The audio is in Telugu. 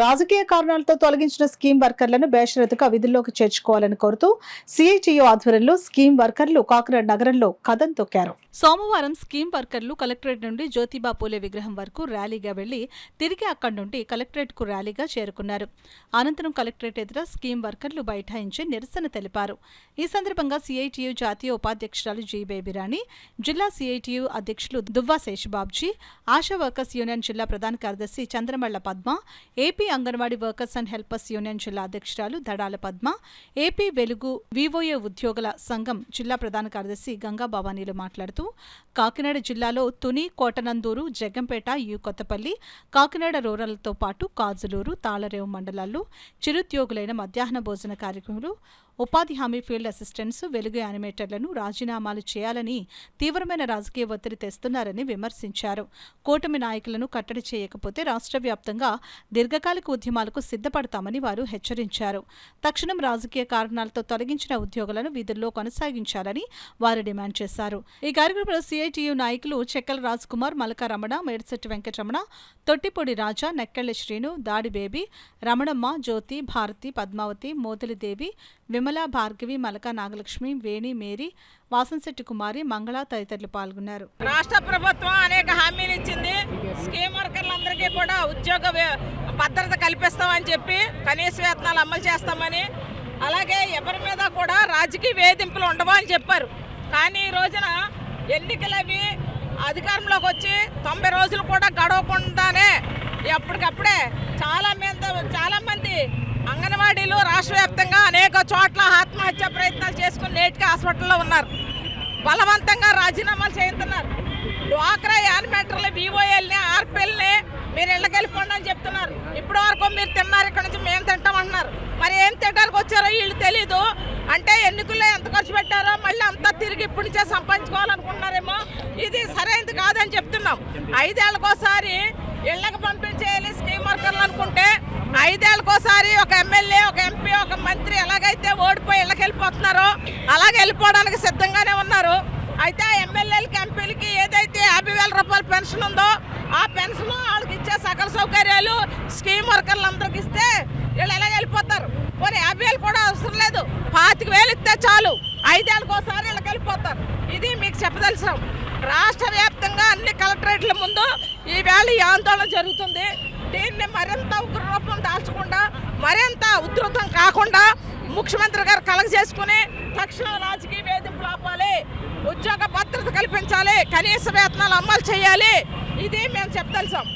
రాజకీయ కారణాలతో తొలగించిన స్కీమ్ వర్కర్లను బేషరతుగా విధుల్లోకి చేర్చుకోవాలని కోరుతూ సిఐటియు ఆధ్వర్యంలో స్కీమ్ వర్కర్లు కాకినాడ నగరంలో కదం తొక్కారు. సోమవారం స్కీమ్ వర్కర్లు కలెక్టరేట్ నుండి జ్యోతిబా పూలే విగ్రహం వరకు ర్యాలీగా వెళ్లి తిరిగి అక్కడి నుండి కలెక్టరేట్ కు ర్యాలీగా చేరుకున్నారు. అనంతరం కలెక్టరేట్ ఎదుట స్కీమ్ వర్కర్లు బైఠాయించి నిరసన తెలిపారు. ఈ సందర్భంగా సిఐటియు జాతీయ ఉపాధ్యక్షురాలు జి బేబిరాణి, జిల్లా సిఐటియు అధ్యక్షులు దువ్వా శేషబాబ్జీ, ఆశా వర్కర్స్ యూనియన్ జిల్లా ప్రధాన కార్యదర్శి Chandramalla Padma, AP anganwadi workers and helpers union జిల్లా అధ్యక్షురాలు దడాల పద్మ, ఏపీ వెలుగు వివోఏ ఉద్యోగుల సంఘం జిల్లా ప్రధాన కార్యదర్శి గంగా భవానీలు మాట్లాడుతూ, కాకినాడ జిల్లాలో తుని, కోటనందూరు, జగ్గంపేట, యు కొత్తపల్లి, కాకినాడ రూరల్తో పాటు కాజులూరు, తాళరేవు మండలాల్లో చిరుద్యోగులైన మధ్యాహ్న భోజన కార్యక్రమాలు, ఉపాధి హామీ ఫీల్డ్ అసిస్టెంట్స్, వెలుగు యానిమేటర్లను రాజీనామాలు చేయాలని తీవ్రమైన రాజకీయ ఒత్తిడి తెస్తున్నారని విమర్శించారు. కూటమి నాయకులను కట్టడి చేయకపోతే రాష్ట్ర వ్యాప్తంగా దీర్ఘకాలిక ఉద్యమాలకు సిద్ధపడతామని వారు హెచ్చరించారు. తక్షణం రాజకీయ కారణాలతో తొలగించిన ఉద్యోగులను విధుల్లో కొనసాగించాలని వారు డిమాండ్ చేశారు. ఈ కార్యక్రమంలో సిఐటియు నాయకులు చెక్కల రాజ్ కుమార్, మలక రమణ, మేడిశెట్టి వెంకటరమణ, తొట్టిపొడి రాజా, నెక్కెళ్ల శ్రీను, దాడి బేబీ, రమణమ్మ, జ్యోతి, భారతి, పద్మావతి, మోదులిదేవి, విమల, భార్గవి, మలక నాగలక్ష్మి, వేణి, మేరీ, వాసంశెట్టి కుమారి, మంగళ తదితరులు పాల్గొన్నారు. రాష్ట్ర ప్రభుత్వం అనేక హామీలు ఇచ్చింది. స్కీమ్ వర్కర్లందరికీ కూడా ఉద్యోగ భద్రత కల్పిస్తామని చెప్పి కనీస వేతనాలు అమలు చేస్తామని, అలాగే ఎవరి మీద కూడా రాజకీయ వేధింపులు ఉండవు అని చెప్పారు. కానీ ఈ రోజున ఎన్నికలవి అధికారంలోకి వచ్చి 90 రోజులు కూడా గడవకుండానే ఎప్పటికప్పుడే చాలా మంది అంగన్వాడీలు రాష్ట్ర వ్యాప్తంగా అనేక చోట్ల ఆత్మహత్య ప్రయత్నాలు చేసుకుని నేటికి హాస్పిటల్లో ఉన్నారు. బలవంతంగా రాజీనామాలు చేస్తున్నారు. డ్వాక్రా యానిమేటర్లు, వివోఎల్ని, ఆర్పిఎల్ని మీరు ఇళ్ళకి వెళ్ళిపోండి అని చెప్తున్నారు. ఇప్పటి వరకు మీరు తిన్నారు, ఇక్కడ నుంచి మేము తింటామంటున్నారు. మరి ఏం తినడానికి వచ్చారో వీళ్ళు తెలీదు. అంటే ఎన్నికల్లో ఎంత ఖర్చు పెట్టారో మళ్ళీ అంతా తిరిగి ఇప్పటి నుంచే సంపాదించుకోవాలనుకుంటున్నారేమో. ఇది సరైనది కాదని చెప్తున్నాం. 5 ఏళ్ళకోసారి ఇళ్ళకి పంపించేయాలి స్కీమ్ వర్కర్లు అనుకుంటే, 5 ఏళ్ళకోసారి ఒక ఎమ్మెల్యే, ఒక ఎంపీ, ఒక మంత్రి ఎలాగైతే ఓడిపోయి ఇళ్ళకి వెళ్ళిపోతున్నారో అలాగే వెళ్ళిపోవడానికి సిద్ధంగానే ఉన్నారు. అయితే ఆ ఎమ్మెల్యేలకి, ఎంపీలకి ఏదైతే 50,000 రూపాయల పెన్షన్ ఉందో ఆ పెన్షన్ వాళ్ళకి ఇచ్చే సకల సౌకర్యాలు స్కీమ్ వర్కర్లందరికి ఇస్తే వీళ్ళు ఎలాగ వెళ్ళిపోతారు. పోనీ 50,000 కూడా అవసరం లేదు, 25,000 ఇస్తే చాలు, 5 ఏళ్ళకోసారి వీళ్ళకి వెళ్ళిపోతారు. ఇది మీకు చెప్పదలిసాం. రాష్ట్ర వ్యాప్తంగా అన్ని కలెక్టరేట్ల ముందు ఈవేళ ఈ ఆందోళన జరుగుతుంది. దీన్ని మరింత ఉగ్రరూపం దాల్చకుండా, మరింత ఉధృతం కాకుండా ముఖ్యమంత్రి గారు కలగజేసుకుని తక్షణం రాజకీయ వేధింపులు ఆపాలి, ఉద్యోగ భద్రత కల్పించాలి, కనీస వేతనాలు అమలు చేయాలి. ఇది మేము చెప్పదలిసాం.